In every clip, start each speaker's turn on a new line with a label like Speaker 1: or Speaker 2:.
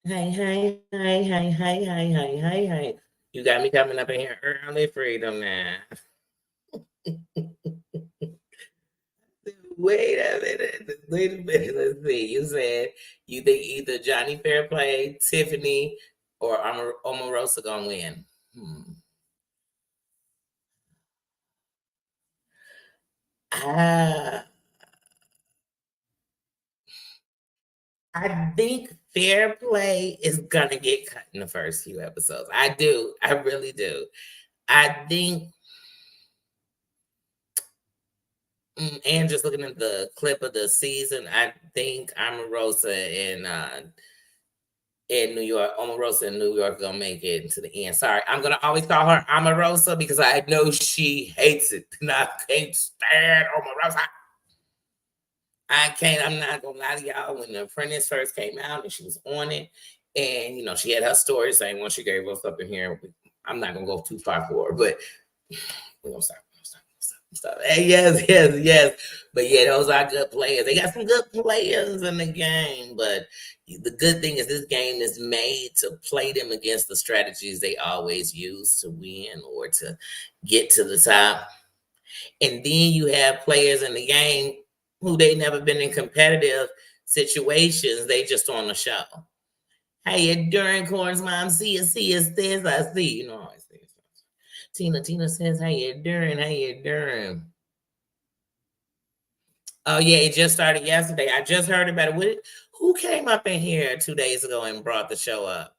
Speaker 1: Hey, hey, hey, hey, hey, hey, hey, hey, hey. You got me coming up in here early, Freedom now. Wait a minute. Wait a minute. Let's see. You said you think either Johnny Fairplay, Tiffany, or Omarosa gonna win. Hmm. Ah, I think Fairplay is gonna get cut in the first few episodes. I do. I really do. I think and just looking at the clip of the season, I think Omarosa in New York, Omarosa in New York gonna make it to the end. Sorry, I'm gonna always call her Omarosa because I know she hates it, and I can't stand Omarosa. I can't. I'm not gonna lie to y'all. When The Apprentice first came out and she was on it, and she had her story saying once she gave us up in here, I'm not gonna go too far for her, but we're gonna stop. Stop. Hey, yes, yes, yes. But yeah, those are good players. They got some good players in the game. But the good thing is this game is made to play them against the strategies they always use to win or to get to the top. And then you have players in the game who they never been in competitive situations. They just on the show. Hey, during Corn's mom, see you, this, I see. I see. Tina says, hey, you doing? How you doing? Oh yeah, it just started yesterday. I just heard about it. Who came up in here 2 days ago and brought the show up?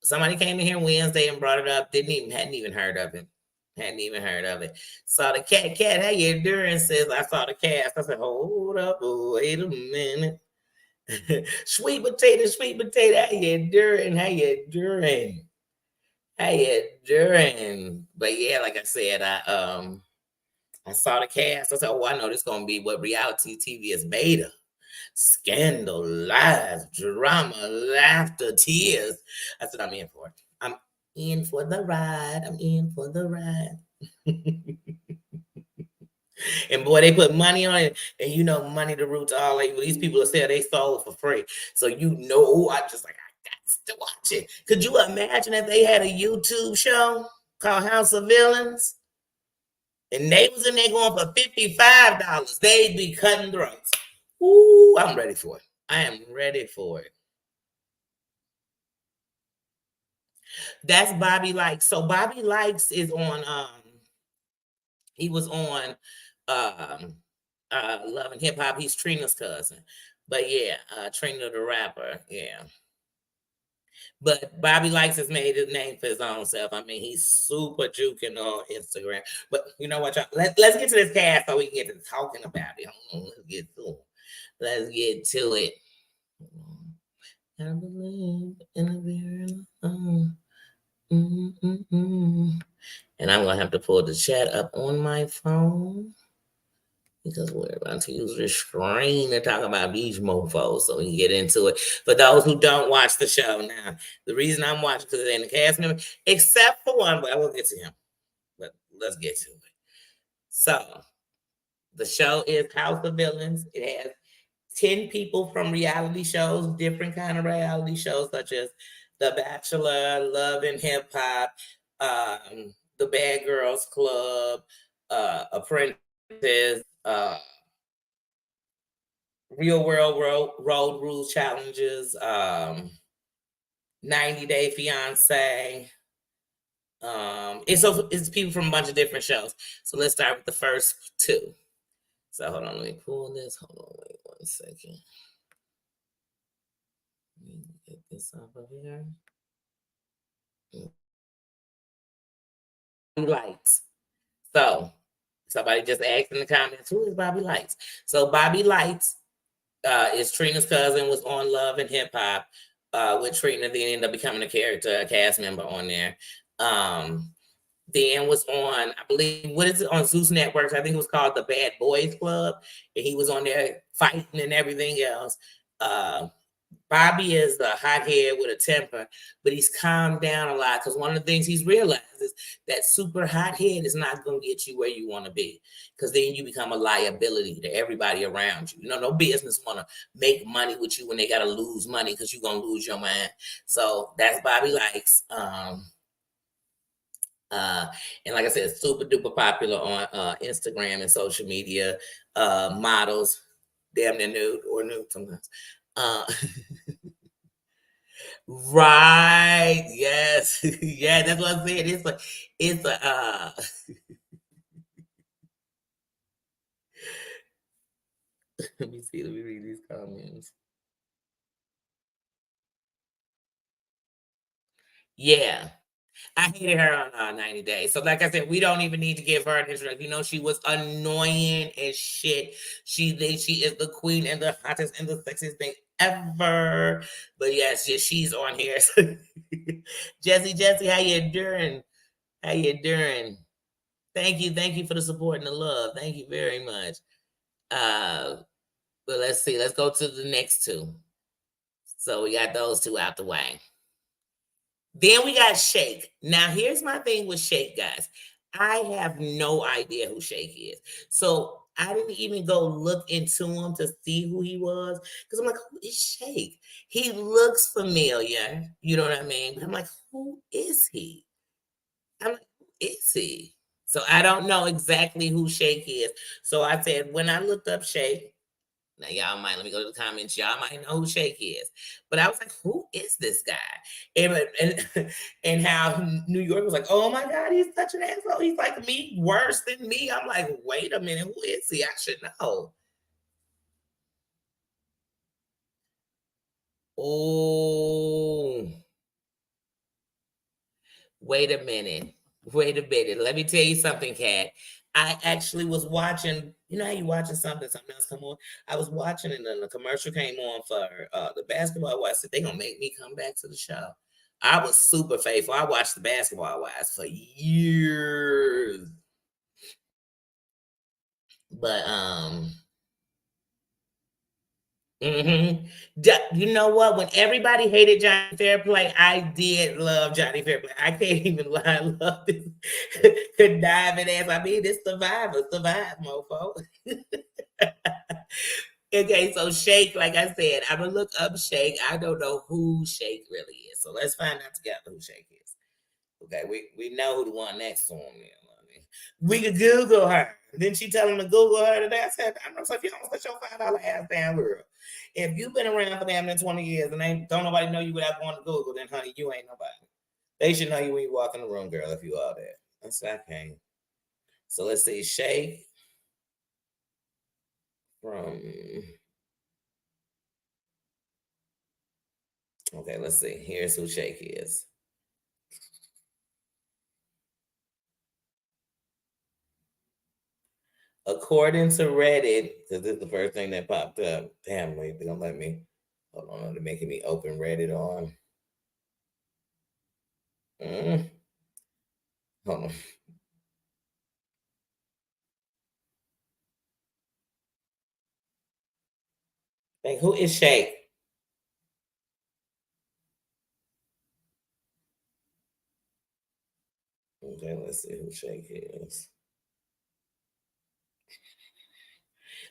Speaker 1: Somebody came in here Wednesday and brought it up. Hadn't even heard of it. Hadn't even heard of it. Saw the cat. How you doing? Says I saw the cast. I said, hold up, wait a minute. Sweet potato. How you doing? How you doing? How you doing? But yeah, like I said, I saw the cast. I said, oh, I know this gonna be what reality TV is made of. Scandal, lies, drama, laughter, tears. I said, I'm in for it. I'm in for the ride. I'm in for the ride. And boy, they put money on it, and money the root to all evil. These people are saying they sold for free. So I just like I got to watch it. Could you imagine if they had a YouTube show called House of Villains? And they was in there going for $55, they'd be cutting throats. Ooh, I'm ready for it. I am ready for it. That's Bobby Likes. So Bobby Likes is on he was on Love and Hip Hop. He's Trina's cousin. But yeah, Trina the rapper. Yeah. But Bobby Likes has made his name for his own self. I mean, he's super juking on Instagram. But you know what, y'all? Let's get to this cast so we can get to talking about it. Let's get to it. Let's get to it. I believe in a very And I'm gonna have to pull the chat up on my phone because we're about to use the screen to talk about these mofos so we can get into it. For those who don't watch the show now, the reason I'm watching because they're in the cast member, except for one, but I will get to him. But let's get to it. So the show is House of Villains. It has 10 people from reality shows, different kind of reality shows, such as The Bachelor, Love and Hip Hop, The Bad Girls Club, Apprentice, Real World Road Rules Challenges, 90 Day Fiance. It's people from a bunch of different shows. So let's start with the first two. So hold on, let me pull this. Hold on, wait 1 second. Let me get this off of here. Lights. So somebody just asked in the comments, who is Bobby Lights? So Bobby Lights is Trina's cousin, was on Love and Hip Hop with Trina, then ended up becoming a cast member on there. Dan was on, I believe, what is it on Zeus Networks? I think it was called the Bad Boys Club, and he was on there fighting and everything else. Bobby is a hothead with a temper, but he's calmed down a lot because one of the things he's realized is that super hothead is not going to get you where you want to be, because then you become a liability to everybody around you. You know, no business want to make money with you when they got to lose money because you're going to lose your mind. So that's Bobby Likes. And like I said, super duper popular on Instagram and social media. Models, damn near nude or nude sometimes. Uh, right. Yes. Yeah, that's what I said. It's a let me see, let me read these comments. Yeah. I hated her on 90 Days. So, like I said, we don't even need to give her an introduction. You know, she was annoying as shit. She is the queen and the hottest and the sexiest thing ever. But yes, she's on here. Jesse, how you doing? How you doing? Thank you for the support and the love. Thank you very much. Uh, but let's see. Let's go to the next two. So we got those two out the way. Then we got Shake. Now, here's my thing with Shake, guys. I have no idea who Shake is. So I didn't even go look into him to see who he was. Because I'm like, who is Shake? He looks familiar. You know what I mean? But I'm like, who is he? I'm like, who is he? So I don't know exactly who Shake is. So I said, when I looked up Shake, now, y'all might let me go to the comments. Y'all might know who Shake is, but I was like, "Who is this guy?" And and how New York was like, "Oh my God, he's such an asshole. He's like me, worse than me." I'm like, "Wait a minute, who is he? I should know." Oh, wait a minute. Wait a minute. Let me tell you something, Kat. I actually was watching, you know how you watching something else come on? I was watching it and the commercial came on for the basketball wives. I said, they gonna make me come back to the show. I was super faithful. I watched the basketball wives for years. But mhm. You know what? When everybody hated Johnny Fairplay, I did love Johnny Fairplay. I can't even lie. I love this conniving ass. I mean, this survive, mofo. Okay, so Shake, like I said, I'm gonna look up Shake. I don't know who Shake really is. So let's find out together who Shake is. Okay, we know who the one next to him is. I mean, we could Google her. Didn't she tell him to Google her today? I said, I'm not so if you don't put your $5 ass down, girl. If you've been around for damn near 20 years and don't nobody know you without going to Google, then honey, you ain't nobody. They should know you when you walk in the room, girl, if you all that. That's okay. So let's see, Shake from okay, let's see. Here's who Shake is. According to Reddit, because this is the first thing that popped up. Damn, wait, they don't let me. Hold on, they're making me open Reddit on. Mm, hold on. Like, who is Shake? Okay, let's see who Shake is.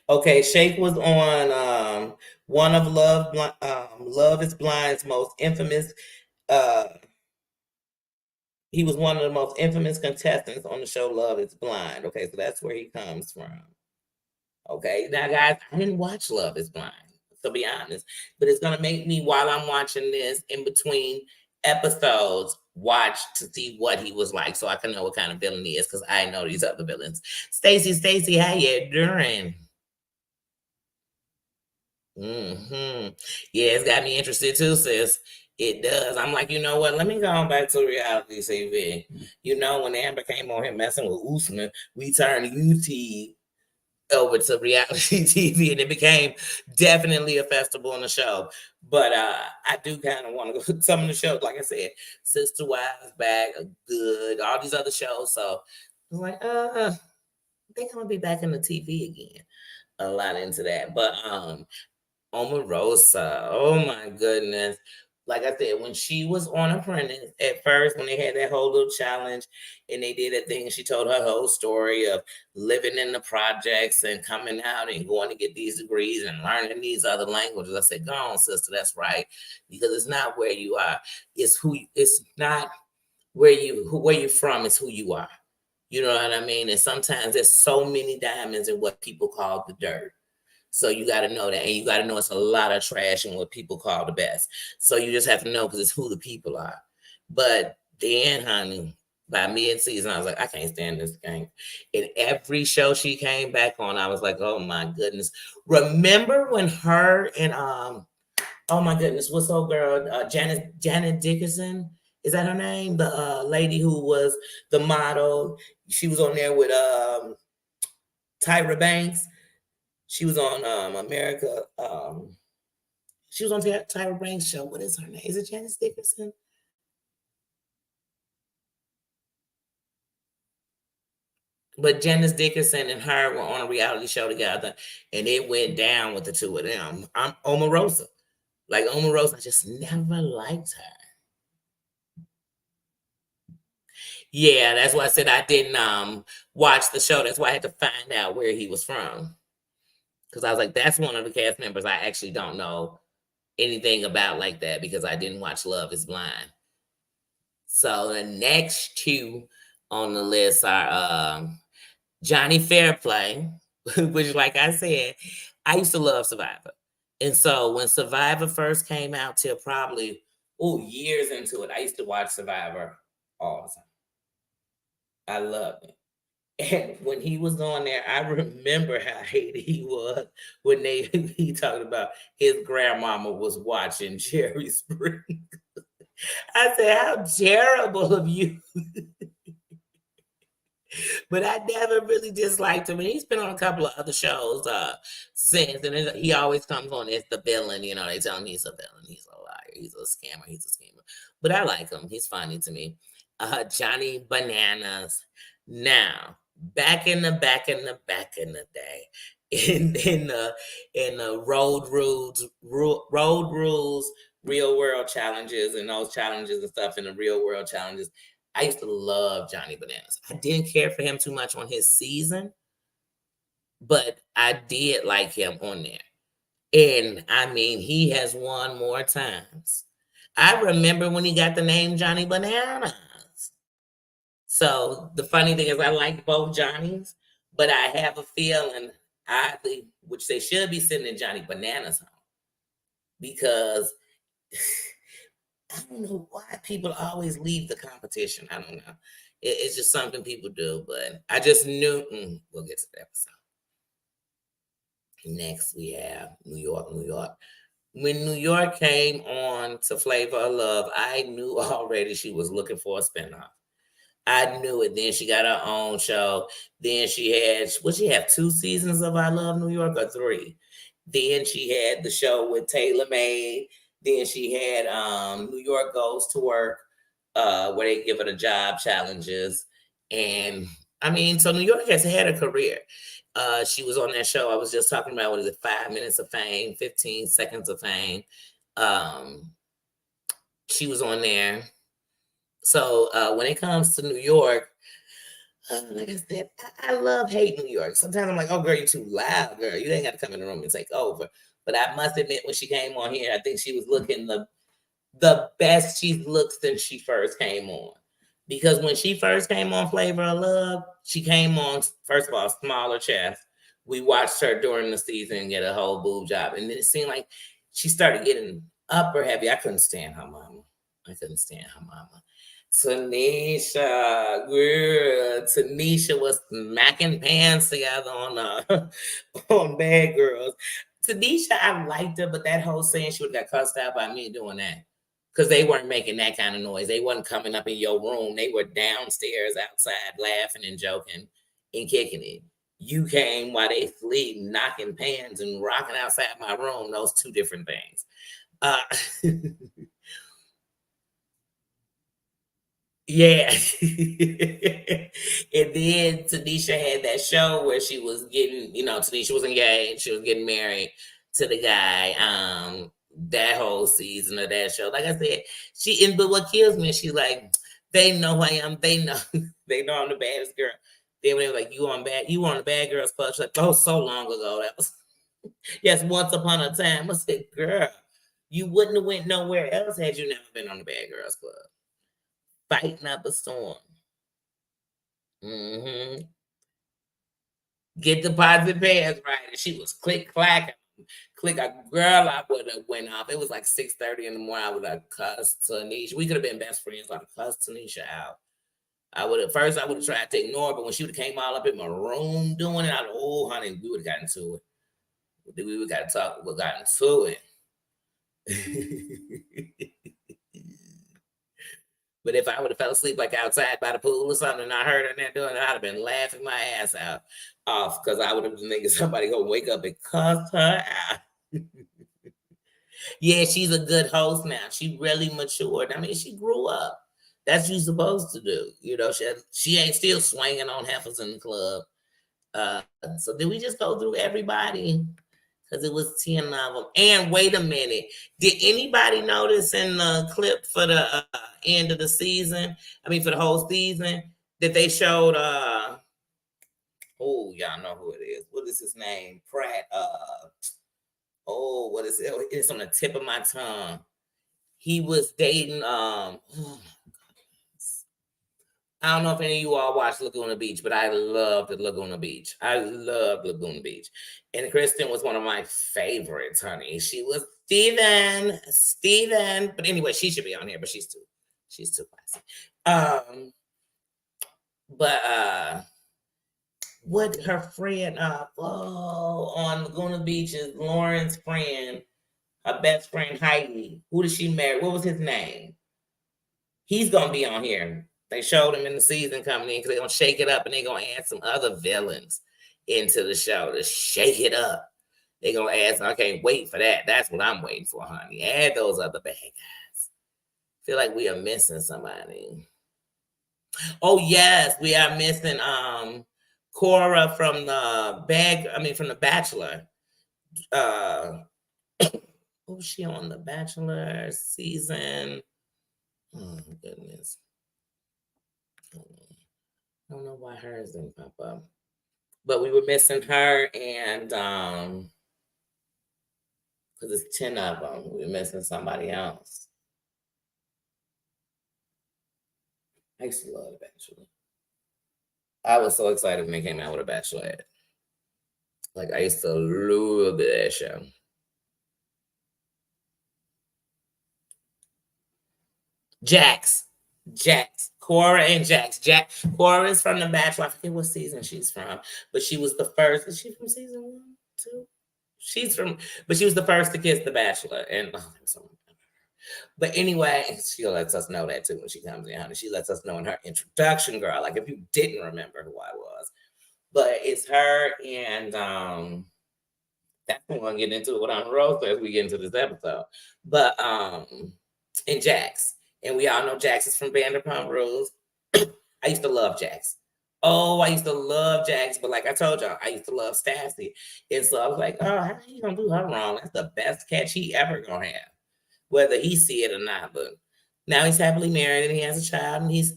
Speaker 1: Okay, Shake was on one of Love is Blind's most infamous. Uh, he was one of the most infamous contestants on the show Love is Blind. Okay, so that's where he comes from. Okay, now guys, I didn't watch Love is Blind, to be honest, but it's gonna make me while I'm watching this in between episodes watch to see what he was like, so I can know what kind of villain he is because I know these other villains. Stacy, how you doing? Hmm. Yeah, it's got me interested too, sis. It does. I'm like, you know what? Let me go on back to reality TV. You know, when Amber came on here messing with Usman, we turned UT over to reality TV, and it became definitely a festival on the show. But I do kind of want to go some of the shows, like I said, Sister Wives back, good, all these other shows. So I'm like, they're gonna be back in the TV again. A lot into that. But Omarosa. Oh my goodness. Like I said, when she was on Apprentice, at first, when they had that whole little challenge and they did a thing, she told her whole story of living in the projects and coming out and going to get these degrees and learning these other languages. I said, go on, sister, that's right. Because it's not where you are. It's not where you're from, it's who you are. You know what I mean? And sometimes there's so many diamonds in what people call the dirt. So you got to know that. And you got to know it's a lot of trash in what people call the best. So you just have to know because it's who the people are. But then, honey, by mid-season, I was like, I can't stand this game. And every show she came back on, I was like, oh my goodness. Remember when her and oh my goodness, what's old girl? Janet Dickinson. Is that her name? The lady who was the model. She was on there with Tyra Banks. She was on America. She was on Tyra Banks' show. What is her name? Is it Janice Dickinson? But Janice Dickinson and her were on a reality show together, and it went down with the two of them. I'm Omarosa. Like Omarosa, I just never liked her. Yeah, that's why I said I didn't watch the show. That's why I had to find out where he was from. Because I was like, that's one of the cast members I actually don't know anything about like that because I didn't watch Love is Blind. So the next two on the list are Johnny Fairplay, which, like I said, I used to love Survivor. And so when Survivor first came out till probably, years into it, I used to watch Survivor all the time. I loved it. And when he was on there, I remember how hated he was when he talked about his grandmama was watching Jerry Springer. I said, how terrible of you. But I never really disliked him. And he's been on a couple of other shows since. And he always comes on as the villain. You know, they tell him he's a villain. He's a liar. He's a scammer. He's a schemer. But I like him. He's funny to me. Johnny Bananas. Now, back in the day, in the road rules, real world challenges, and those challenges and stuff in the real world challenges, I used to love Johnny Bananas. I didn't care for him too much on his season, but I did like him on there. And I mean, he has won more times. I remember when he got the name Johnny Bananas. So the funny thing is, I like both Johnnies, but I have a feeling, oddly, which they should be sitting in Johnny Bananas' home because I don't know why people always leave the competition. I don't know. It's just something people do, but I just knew. We'll get to the episode. Next, we have New York. When New York came on to Flavor of Love, I knew already she was looking for a spinoff. I knew it. Then she got her own show. Then she had, what she have, 2 seasons of I Love New York or 3? Then she had the show with Taylor Made. Then she had New York Goes to Work, where they give her the job challenges. And I mean, so New York has had a career. She was on that show I was just talking about. What is it? 5 Minutes of Fame, 15 Seconds of Fame. She was on there. So when it comes to New York, like I said, I love hate New York. Sometimes I'm like, oh, girl, you're too loud, girl. You ain't got to come in the room and take over. But I must admit, when she came on here, I think she was looking the best she's looked since she first came on. Because when she first came on Flavor of Love, she came on, first of all, smaller chest. We watched her during the season get a whole boob job. And then it seemed like she started getting upper heavy. I couldn't stand her mama. Tanisha, girl. Tanisha was smacking pants together on Bad Girls. Tanisha, I liked her, but that whole saying she would have got cussed out by me doing that. Because they weren't making that kind of noise. They wasn't coming up in your room. They were downstairs outside laughing and joking and kicking it. You came while they sleep, knocking pans and rocking outside my room. Those 2 different things. Yeah. And then Tanisha had that show where she was getting, Tanisha was engaged. She was getting married to the guy. That whole season of that show. Like I said, but what kills me is she's like, they know who I am. They know they know I'm the baddest girl. Then when they were like, you on the Bad Girls Club. She's like, oh, so long ago. That was yes, once upon a time. I said, girl, you wouldn't have went nowhere else had you never been on the Bad Girls Club. Fighting up a storm. Mm-hmm. Get deposit pants right. And she was click clack. Click a girl, I would have went off. It was like 6:30 in the morning. I would have cussed Tanisha. We could have been best friends. I'd have cussed Tanisha out. I would have tried to ignore it, but when she would have came all up in my room doing it, oh honey, we would have gotten to it. We would got to talk, we got into it. But if I would have fell asleep like outside by the pool or something, and I heard her there doing it, I'd have been laughing my ass off because I would have been thinking somebody gonna wake up and cuss her out. Yeah, she's a good host now. She really matured. I mean, she grew up. That's what you're supposed to do. You know, she ain't still swinging on heifers in the club. So did we just go through everybody? Because it was 10 of them. And wait a minute. Did anybody notice in the clip for the end of the season, I mean for the whole season, that they showed oh, y'all know who it is. What is his name? Pratt. What is it? It's on the tip of my tongue. He was dating I don't know if any of you all watched Laguna Beach, but I loved Laguna Beach. I loved Laguna Beach. And Kristen was one of my favorites, honey. She was Steven. But anyway, she should be on here, but she's too classy. But what her friend on Laguna Beach is Lauren's friend, her best friend Heidi. Who did she marry? What was his name? He's gonna be on here. They showed him in the season coming in because they're gonna shake it up and they're gonna add some other villains into the show to shake it up. They're gonna add I can't wait for that. That's what I'm waiting for, honey. Add those other bad guys. Feel like we are missing somebody. Oh yes, we are missing Cora from the Bachelor. Who was she on the Bachelor season? Oh goodness. I don't know why hers didn't pop up. But we were missing her and because it's 10 of them. We were missing somebody else. I used to love The Bachelor. I was so excited when they came out with a Bachelorette. Like I used to love that show. Jax. Cora and Jax. Cora is from The Bachelor. I forget what season she's from, but she was the first. Is she from season 1, 2? But she was the first to kiss The Bachelor. And but anyway, she lets us know that too when she comes in, honey. She lets us know in her introduction, girl. Like if you didn't remember who I was. But it's her and that's what we're gonna get into what I'm Rosa as we get into this episode. But and Jax. And we all know Jax is from Vanderpump Rules. I used to love Jax. Oh, I used to love Jax, but like I told y'all, I used to love Stassi. And so I was like, oh, how you gonna do her wrong? That's the best catch he ever gonna have, whether he see it or not. But now he's happily married and he has a child and he's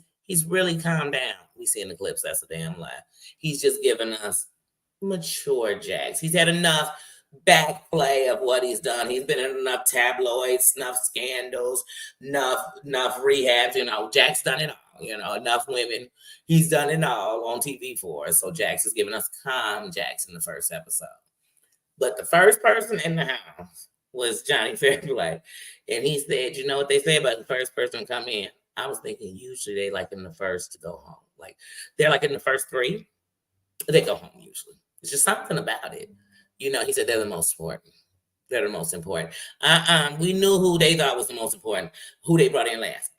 Speaker 1: really calmed down. We see in the clips, that's a damn lie. He's just giving us mature Jax. He's had enough backplay of what he's done. He's been in enough tabloids, enough scandals, enough rehabs. You know, Jax done it all. You know, enough women. He's done it all on TV for us. So Jax is giving us calm Jax in the first episode. But the first person in the house was Johnny Fairplay. And he said, you know what they say about the first person to come in? I was thinking usually they like in the first to go home. Like they're like in the first 3, they go home usually. It's just something about it. You know, he said they're the most important. They're the most important. We knew who they thought was the most important, who they brought in last.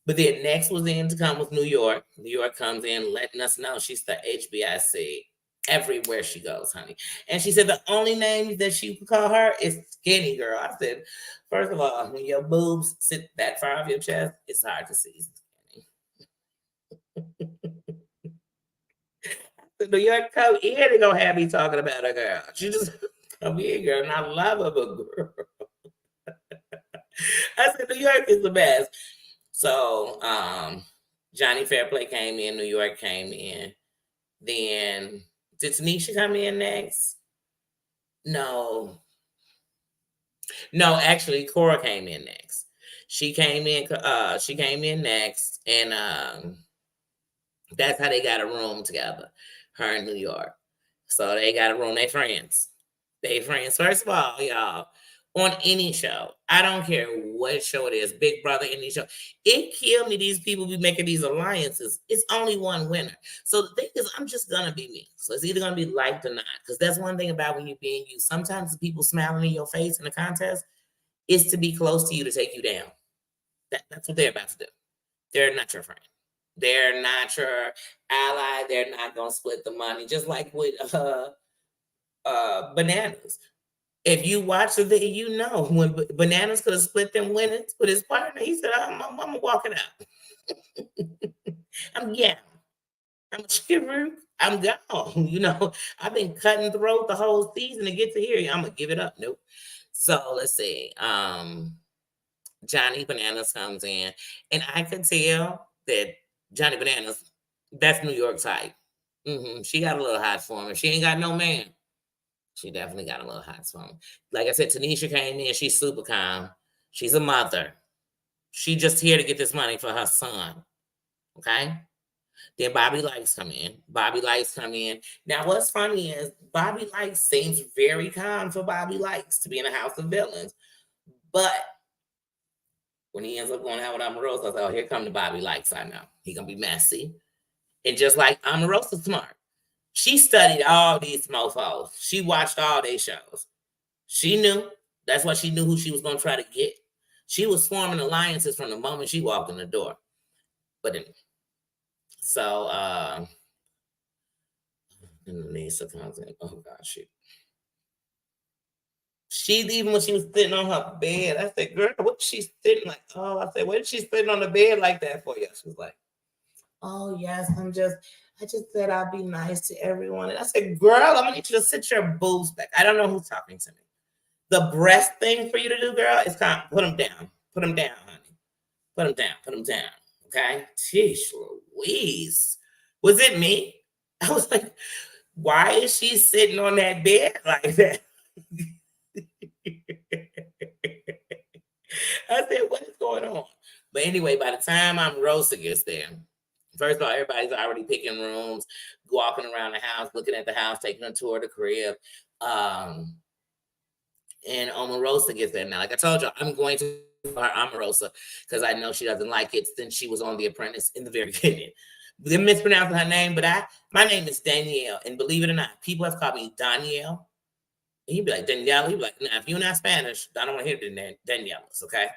Speaker 1: But then next was in to come with New York. New York comes in letting us know she's the HBIC everywhere she goes, honey. And she said the only name that she could call her is Skinny Girl. I said, first of all, when your boobs sit that far off your chest, it's hard to see. The New York come in and gonna have me talking about a girl. She just come here, girl, and I love her, but girl. I said, New York is the best. So, Johnny Fairplay came in, New York came in. Then, did Tanisha come in next? No. No, actually, Cora came in next. She came in next, and that's how they got a room together, her in New York. So they got a room, they friends. They friends. First of all, y'all, on any show, I don't care what show it is, Big Brother, any show, it killed me. These people be making these alliances. It's only one winner. So the thing is, I'm just gonna be me. So it's either gonna be liked or not. Because that's one thing about when you're being you. Sometimes the people smiling in your face in the contest is to be close to you to take you down. That's what they're about to do. They're not your friend. They're not your ally. They're not gonna split the money. Just like with Bananas. If you watch the video, you know when Bananas could have split them winnings with his partner. He said, I'm walking out. Yeah. I'm a shiver. I'm gone. You know, I've been cutting throat the whole season to get to here. I'm gonna give it up. Nope. So let's see. Johnny Bananas comes in, and I could tell that Johnny Bananas, that's New York type. She got a little hot for him. If she ain't got no man, she definitely got a little hot for him. Like I said, Tanisha came in. She's super calm. She's a mother. She just here to get this money for her son. Okay. Then Bobby Likes come in. Bobby Likes come in. Now, what's funny is Bobby Likes seems very calm for Bobby Likes to be in a house of villains. But when he ends up going out with Omarosa, I said, oh, here come the Bobby Likes. I know. He going to be messy. And just like Omarosa's smart. She studied all these mofos. She watched all their shows. She knew. That's why she knew who she was going to try to get. She was forming alliances from the moment she walked in the door. But anyway. So, Lisa comes in. Oh, gosh. She, even when she was sitting on her bed, I said, girl, what she sitting like? Oh, I said, what is she sitting on the bed like that for you? She was like, oh, yes, I just said I'll be nice to everyone. And I said, girl, I'm gonna need you to sit your boobs back. I don't know who's talking to me. The breast thing for you to do, girl, is kind of put them down. Put them down, honey. Put them down. Put them down. Okay? Sheesh Louise. Was it me? I was like, why is she sitting on that bed like that? I said, what is going on? But anyway, by the time Omarosa gets there, first of all, everybody's already picking rooms, walking around the house, looking at the house, taking a tour of the crib. And Omarosa gets there now. Like I told you, I'm going to her Omarosa because I know she doesn't like it since she was on The Apprentice in the very beginning. They're mispronouncing her name, but my name is Danielle. And believe it or not, people have called me Danielle. And he'd be like, Danielle. He'd be like, nah, if you're not Spanish, I don't want to hear the Danielle's, okay?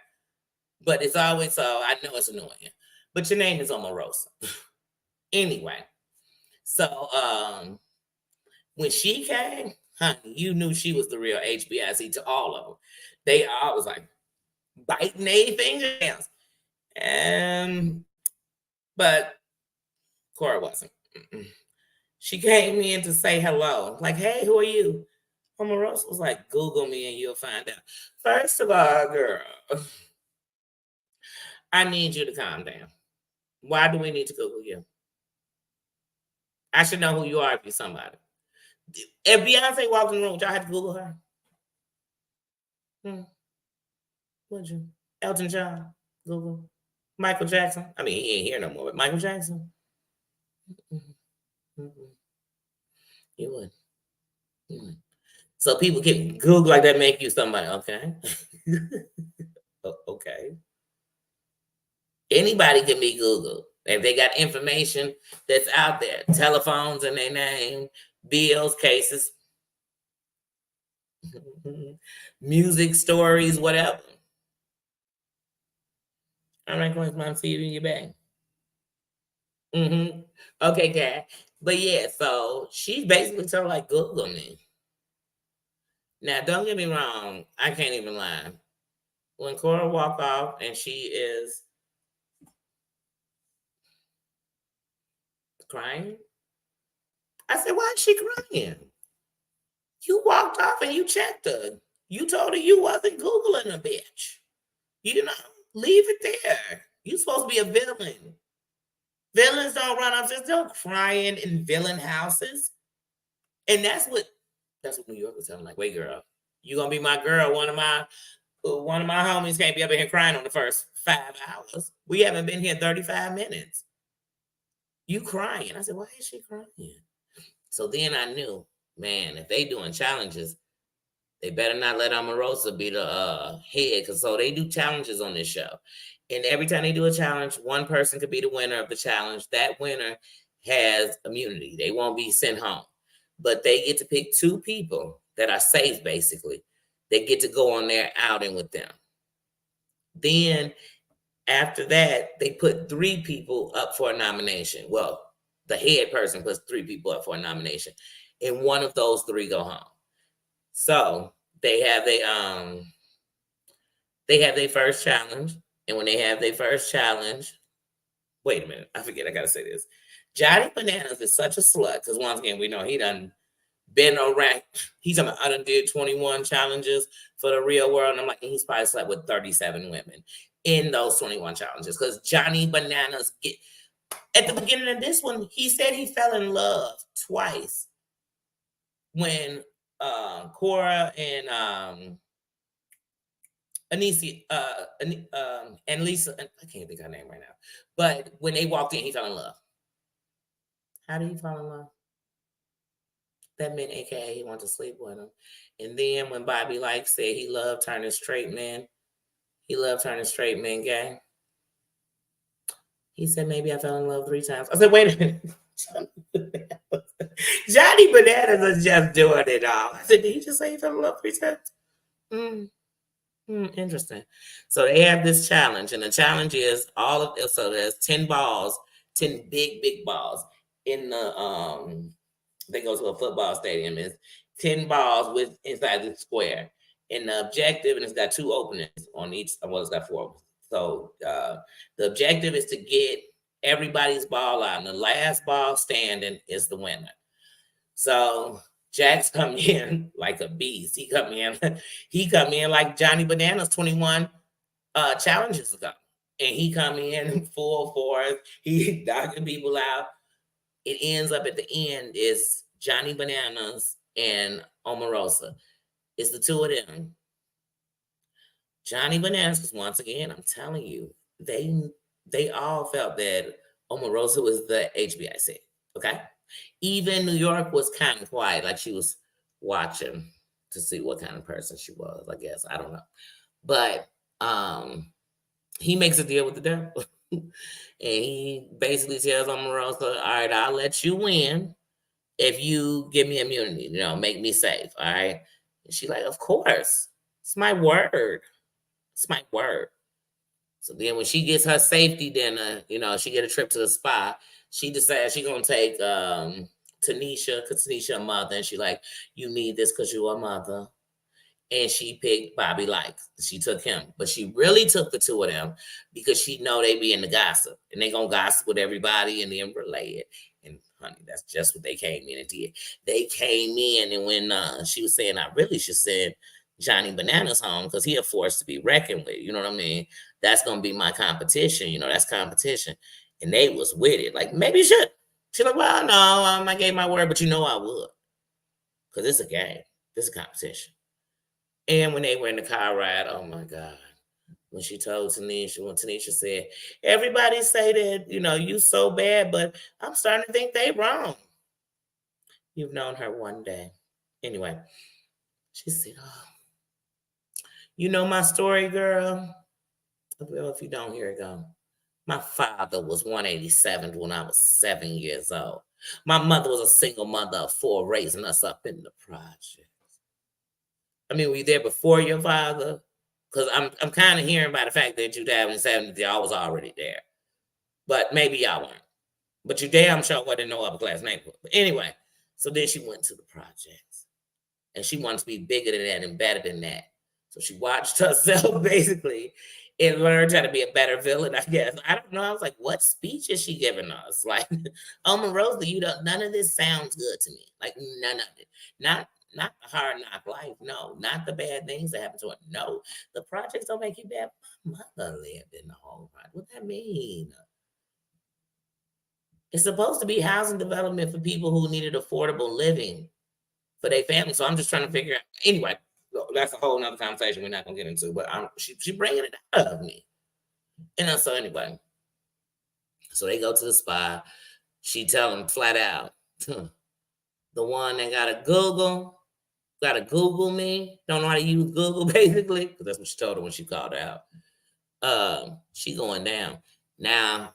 Speaker 1: But it's always so, I know it's annoying. But your name is Omarosa. Anyway, so when she came, honey, you knew she was the real HBIC to all of them. They all was like biting their fingernails. But Cora wasn't. She came in to say hello. Like, hey, who are you? Omarosa was like, Google me and you'll find out. First of all, girl, I need you to calm down. Why do we need to Google you? I should know who you are if you're somebody. If Beyonce walked in the room, y'all had to Google her. Would you? Elton John, Google. Michael Jackson. I mean, he ain't here no more, but Michael Jackson. You would. So people can Google like that, make you somebody. Okay. Okay. Anybody can be Googled. If they got information that's out there, telephones in their name, bills, cases, music stories, whatever. I'm not going to see you in your bag. Okay, Kat. But yeah, so she basically told like Google me. Now, don't get me wrong, I can't even lie. When Cora walked off and she is crying, I said, why is she crying? You walked off and you checked her. You told her you wasn't Googling a bitch. You know, leave it there. You supposed to be a villain. Villains don't run upstairs. Don't crying in villain houses. And that's what New York was telling. Like, wait, girl, you gonna be my girl? One of my homies can't be up in here crying on the first 5 hours. We haven't been here 35 minutes. You crying? I said, why is she crying? So then I knew, man, if they doing challenges, they better not let Omarosa be the head, because so they do challenges on this show. And every time they do a challenge, one person could be the winner of the challenge. That winner has immunity. They won't be sent home. But they get to pick 2 people that are safe, basically. They get to go on their outing with them. Then after that, they put 3 people up for a nomination. Well, the head person puts 3 people up for a nomination. And one of those 3 go home. So they have their first challenge. And when they have their first challenge, wait a minute, I forget, I gotta say this. Johnny Bananas is such a slut, because once again, we know he done been around. He's I done did 21 challenges for the real world. And I'm like, he's probably slept with 37 women in those 21 challenges. Because Johnny Bananas at the beginning of this one, he said he fell in love twice when Cora and Anisha, and Lisa, I can't think of her name right now, but when they walked in, he fell in love. How did he fall in love? That meant, AKA, he wanted to sleep with him. And then when Bobby Like said he loved turning straight men gay, he said, maybe I fell in love 3 times. I said, wait a minute. Johnny Bananas is just doing it all. I said, did he just say he fell in love 3 times? Interesting. So they have this challenge, and the challenge is so there's 10 balls, 10 big balls in the they go to a football stadium. It's 10 balls inside the square. And the objective, and it's got 2 openings on each. Well, it's got 4. So the objective is to get everybody's ball out, and the last ball standing is the winner. So Jax come in like a beast. He come in like Johnny Bananas 21 challenges ago. And he come in full force. He knocking people out. It ends up at the end is Johnny Bananas and Omarosa. It's the 2 of them. Johnny Bananas, because once again, I'm telling you, they all felt that Omarosa was the HBIC. Okay? Even New York was kind of quiet, like she was watching to see what kind of person she was, I guess. I don't know. But he makes a deal with the devil. And he basically tells Omarosa, all right, I'll let you win if you give me immunity, make me safe, all right? And she's like, of course. It's my word. It's my word. So then when she gets her safety dinner, she get a trip to the spa, she decides she's going to take Tanisha, because Tanisha a mother, and she like, you need this because you're a mother. And she picked Bobby Like. She took him. But she really took the 2 of them because she know they be in the gossip. And they going to gossip with everybody and then relay it. And, honey, that's just what they came in and did. They came in, and when she was saying, I really should send Johnny Bananas home because he a force to be reckoned with. You know what I mean? That's going to be my competition. That's competition. And they was with it. Like, maybe you should. She's like, well, no, I gave my word, but I would. Because it's a game. It's a competition. And when they were in the car ride, oh my God, when she told Tanisha, when Tanisha said, everybody say that, you so bad, but I'm starting to think they wrong. You've known her one day. Anyway, she said, oh, you know my story, girl? Well, if you don't, here it go. My father was 187 when I was 7 years old. My mother was a single mother of 4, raising us up in the project. I mean, were you there before your father? Because I'm kind of hearing by the fact that your dad was 70, y'all was already there. But maybe y'all weren't. But you damn sure wasn't in no upper class neighborhood. But anyway, so then she went to the projects. And she wanted to be bigger than that and better than that. So she watched herself basically and learned how to be a better villain, I guess. I don't know. I was like, what speech is she giving us? Like, Omarosa, none of this sounds good to me. Like, none of it. Not the hard knock life. No, not the bad things that happen to her. No, the projects don't make you bad. My mother lived in the home project. What that mean? It's supposed to be housing development for people who needed affordable living for their family. So I'm just trying to figure out. Anyway, that's a whole nother conversation we're not gonna get into. But she bringing it out of me. So anyway, so they go to the spa. She tell them flat out, the one that gotta Google me, don't know how to use Google basically, because that's what she told her when she called out. She going down. Now,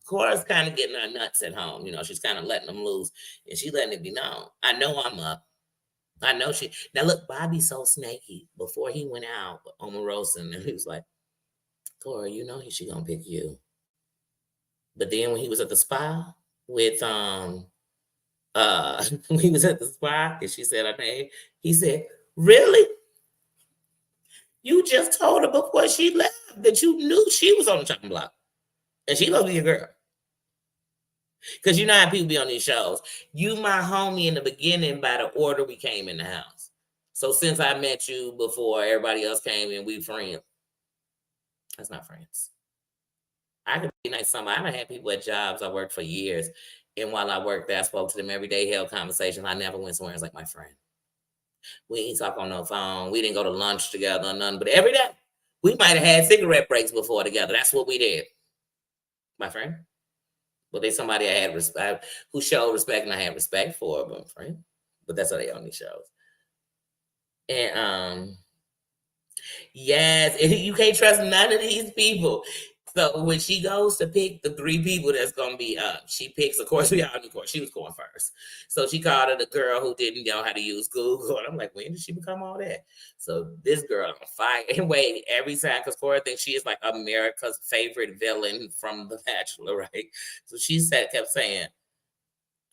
Speaker 1: Cora's kind of getting her nuts at home. She's kind of letting them loose, and she letting it be known. I know I'm up. I know she. Now look, Bobby's so snaky. Before he went out with Omarosa, and he was like, Cora, she gonna pick you. But then when he was at the spa with when he was at the spa and she said her name, he said, really? You just told her before she left that you knew she was on the chopping block. And she gonna be a girl. Because you know how people be on these shows. You my homie in the beginning by the order we came in the house. So since I met you before everybody else came in, we friends. That's not friends. I could be nice to somebody. I've had people at jobs I worked for years. And while I worked there, I spoke to them every day, held conversations. I never went somewhere as like my friend. We ain't talk on no phone. We didn't go to lunch together or nothing. But every day, we might have had cigarette breaks before together. That's what we did. My friend. But they somebody I had respect, who showed respect and I had respect for, but friend. But that's how they on these shows. And yes, you can't trust none of these people. So when she goes to pick the 3 people that's gonna be up, she picks. Of course, we all knew she was going first. So she called her the girl who didn't know how to use Google. And I'm like, when did she become all that? So this girl on fire. Anyway, every time, because Cora thinks she is like America's favorite villain from The Bachelor, right? So she kept saying,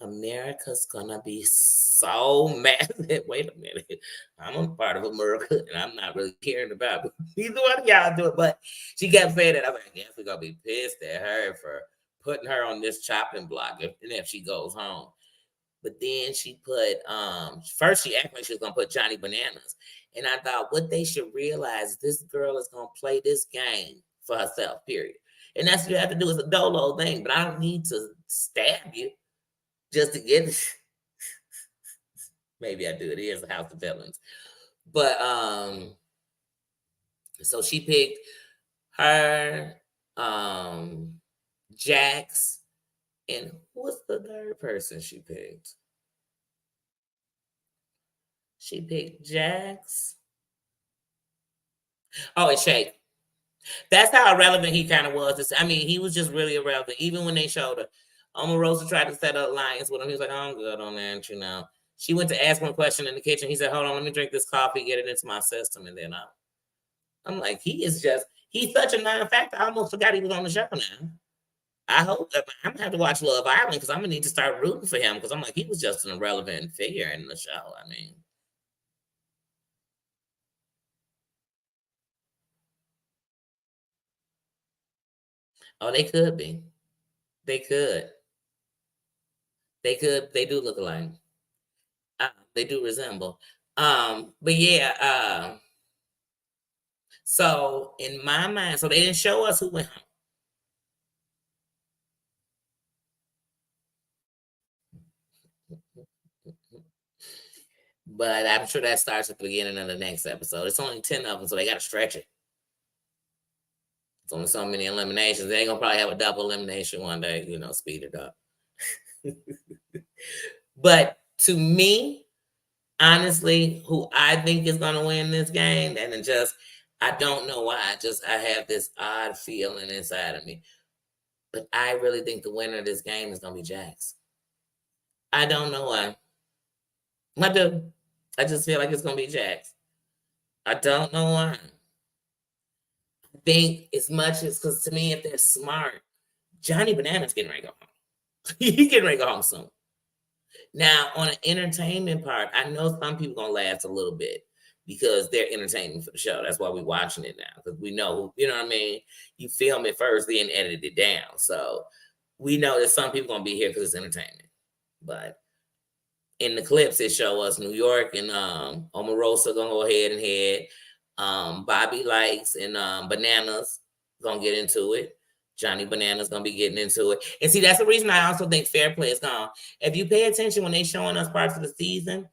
Speaker 1: America's gonna be so mad. Wait a minute. I'm a part of America and I'm not really caring about it. Neither one of y'all do it. But she kept saying that. I'm like, I guess we're gonna be pissed at her for putting her on this chopping block if she goes home. But then she put first she acted like she was gonna put Johnny Bananas. And I thought what they should realize, this girl is gonna play this game for herself, period. And that's what you have to do. Is a dolo thing, but I don't need to stab you just to get maybe I do. It is a house of villains. But so she picked her, Jax, and what's the third person she picked? She picked Jax. Oh, and Shake. That's how irrelevant he kind of was. I mean, he was just really irrelevant. Even when they showed her, Omarosa tried to set up alliance with him. He was like, oh, I'm good on that, She went to ask him a question in the kitchen. He said, hold on, let me drink this coffee, get it into my system, and then I'm like, he's such a non-factor. I almost forgot he was on the show now. I hope that I'm gonna have to watch Love Island because I'm gonna need to start rooting for him because I'm like, he was just an irrelevant figure in the show. I mean, oh, they could be. They could. They could. They do look alike. They do resemble. But yeah. So in my mind, so they didn't show us who went home. But I'm sure that starts at the beginning of the next episode. It's only 10 of them, so they got to stretch it. It's only so many eliminations. They ain't gonna probably have a double elimination one day, speed it up. But to me, honestly, who I think is gonna win this game, and I don't know why. I have this odd feeling inside of me. But I really think the winner of this game is gonna be Jax. I don't know why. I do. I just feel like it's gonna be Jax. I don't know why. I think as much as because to me, if they're smart, Johnny Bananas getting ready to go home. He getting ready to go home soon. Now, on an entertainment part, I know some people gonna last a little bit because they're entertaining for the show. That's why we're watching it now because we know, you know what I mean. You film it first, then edit it down. So we know that some people gonna be here because it's entertainment. But in the clips, it show us New York and Omarosa gonna go ahead and head. Bobby Likes and Bananas gonna get into it. Johnny Bananas gonna be getting into it. And see, that's the reason I also think Fair Play is gone. If you pay attention when they showing us parts of the season,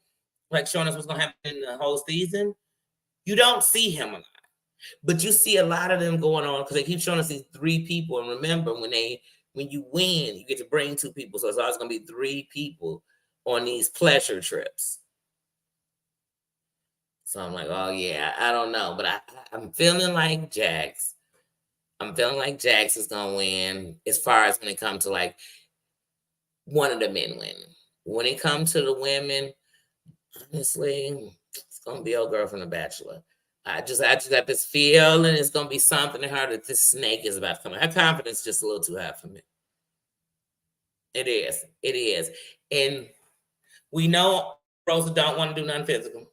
Speaker 1: like showing us what's gonna happen in the whole season, you don't see him a lot. But you see a lot of them going on because they keep showing us these 3 people. And remember, when you win, you get to bring 2 people. So it's always gonna be 3 people on these pleasure trips. So I'm like, oh yeah, I don't know, but I'm feeling like Jax. I'm feeling like Jax is gonna win as far as when it comes to like one of the men winning. When it comes to the women, honestly, it's gonna be old girl from The Bachelor. I just got this feeling it's gonna be something in her that this snake is about to come. Her confidence is just a little too high for me. It is. It is. And we know Rosa don't want to do nothing physical.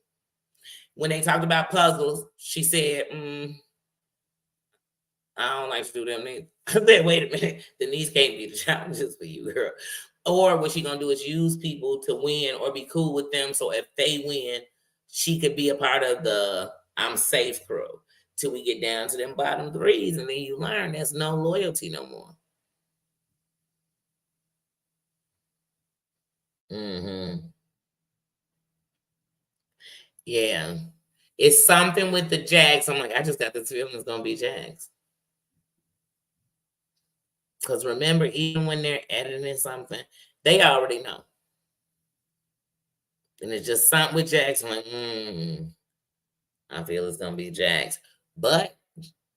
Speaker 1: When they talked about puzzles, she said, I don't like to do them neither. I said, wait a minute. Then these can't be the challenges for you, girl. Or what she gonna do is use people to win or be cool with them. So if they win, she could be a part of the I'm safe crew till we get down to them bottom 3s, and then you learn there's no loyalty no more. Yeah. It's something with the Jags. I'm like, I just got this feeling it's gonna be Jags. Because remember, even when they're editing something, they already know. And it's just something with Jax. I'm like, I feel it's gonna be Jax. But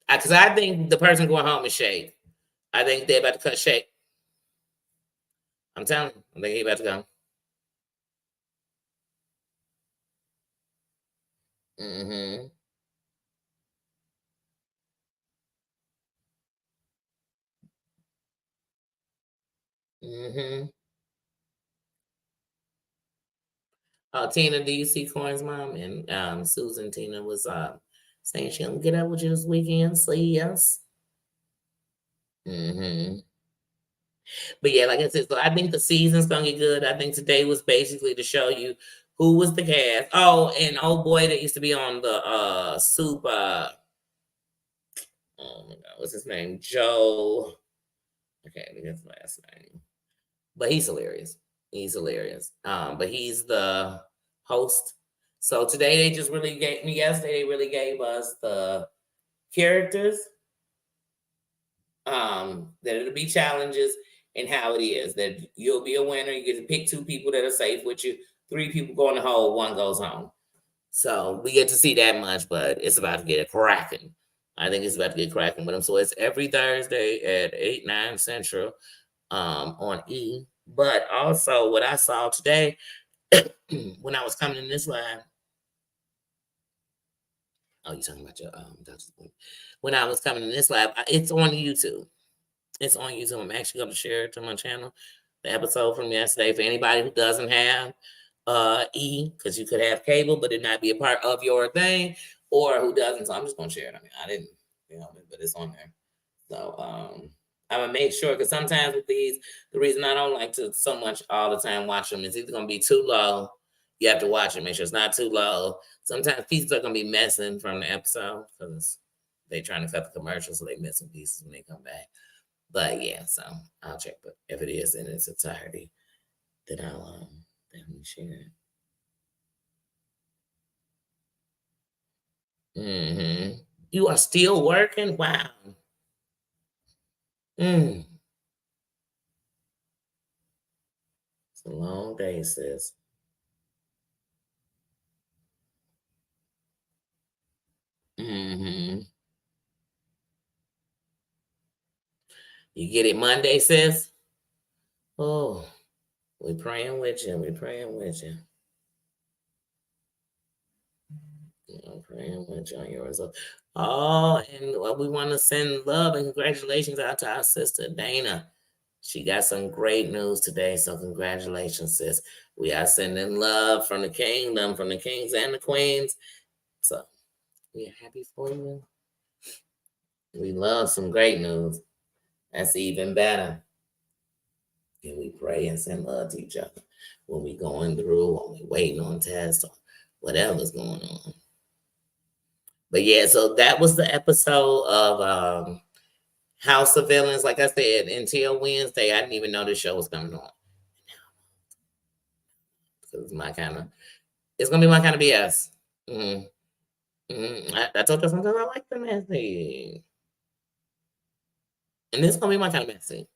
Speaker 1: because I think the person going home is Shay. I think they're about to cut Shay. I'm telling you, I think he's about to go. Mm-hmm. Mm-hmm. Tina, do you see Corn's mom? And Susan Tina was saying she'll get up with you this weekend. See us. Mm-hmm. But yeah, like I said, so I think the season's gonna get good. I think today was basically to show you who was the cast. Oh, and old boy that used to be on the soup. Oh my god, what's his name? Joe. Okay, I think that's his last name. But he's hilarious. He's hilarious. But he's the host. So today they just really gave me yesterday, they really gave us the characters. That it'll be challenges and how it is that you'll be a winner. You get to pick 2 people that are safe with you, 3 people go in the hole, 1 goes home. So we get to see that much, but it's about to get cracking. I think it's about to get cracking with them. So it's every Thursday at 8, 9 Central on E. But also what I saw today when I was coming in this live. Oh, you're talking about your doctor's appointment. When I was coming in this live, it's on YouTube. It's on YouTube. I'm actually going to share it to my channel. The episode from yesterday for anybody who doesn't have E, because you could have cable, but it not be a part of your thing, or who doesn't. So I'm just going to share it. I mean, I didn't, but it's on there. So I'm gonna make sure because sometimes with these, the reason I don't like to so much all the time watch them is either gonna be too low. You have to watch it, make sure it's not too low. Sometimes pieces are gonna be missing from the episode because they trying to cut the commercials, so they missing pieces when they come back. But yeah, so I'll check. But if it is in its entirety, then I'll definitely share it. You are still working? Wow. It's a long day, sis. You get it Monday, sis? Oh, we praying with you. We praying with you. I'm praying with you on your result. Oh, and we want to send love and congratulations out to our sister Dana. She got some great news today, so congratulations, sis. We are sending love from the kingdom, from the kings and the queens. So we're happy for you. We love some great news. That's even better. And we pray and send love to each other. when we going through, when we waiting on tests, or whatever's going on. But yeah, so that was the episode of House of Villains. Like I said, until Wednesday, I didn't even know this show was coming on. So it's my kind of, it's gonna be my kind of BS. Mm-hmm. Mm-hmm. I told you sometimes I like the messy, and this gonna be my kind of messy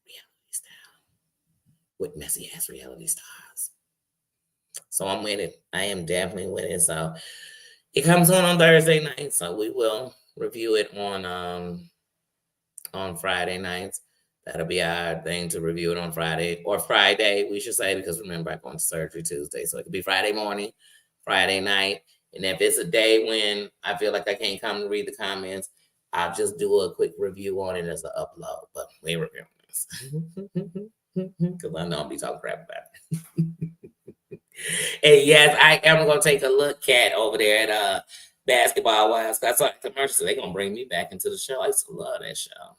Speaker 1: reality style with messy ass reality stars. So I'm with it. I am definitely with it. So it comes on Thursday night, so we will review it on Friday nights. That'll be our thing to review it on Friday or Friday, we should say, because remember I'm going to surgery Tuesday, so it could be Friday morning, Friday night, and if it's a day when I feel like I can't come to read the comments, I'll just do a quick review on it as an upload. But we reviewing this because I know I'll be talking crap about it. And yes, I am gonna take a look at over there at Basketball Wives. I saw the commercial, so they're gonna bring me back into the show. I used to love that show.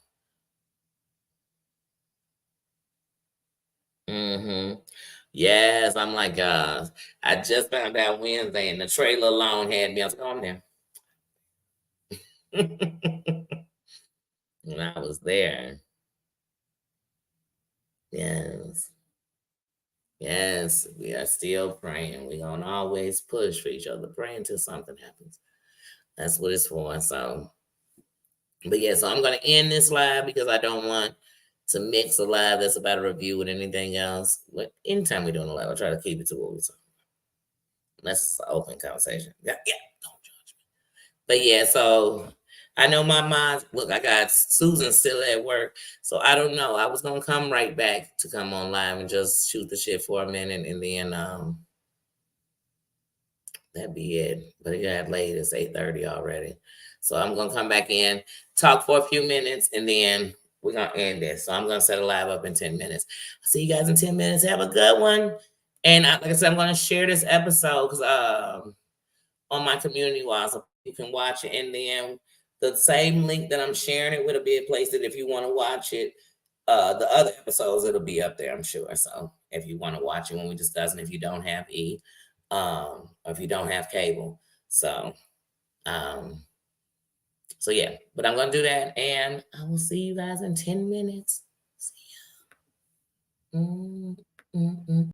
Speaker 1: Yes, I'm like, I just found out Wednesday, and the trailer alone had me. I was like, oh, I'm there. And I was there. Yes. Yes, we are still praying. We're gonna always push for each other, pray until something happens. That's what it's for. So, but yeah, so I'm gonna end this live because I don't want to mix a live that's about a review with anything else. But anytime we're doing a live, I try to keep it to what we're talking. Unless it's an open conversation. Yeah, yeah, don't judge me. But yeah, so I know my mind. Look, I got Susan still at work, so I don't know. I was gonna come right back to come on live and just shoot the shit for a minute, and then that'd be it. But it got late. It's 8:30 already, so I'm gonna come back in, talk for a few minutes, and then we're gonna end this. So I'm gonna set a live up in 10 minutes. I'll see you guys in 10 minutes. Have a good one. And like I said, I'm gonna share this episode because on my community wall, so you can watch it. And then the same link that I'm sharing it with will be a place that if you want to watch it, the other episodes, it'll be up there, I'm sure. So if you want to watch it when we discuss, and if you don't have or if you don't have cable. So um, so yeah, but I'm gonna do that, and I will see you guys in 10 minutes. See ya.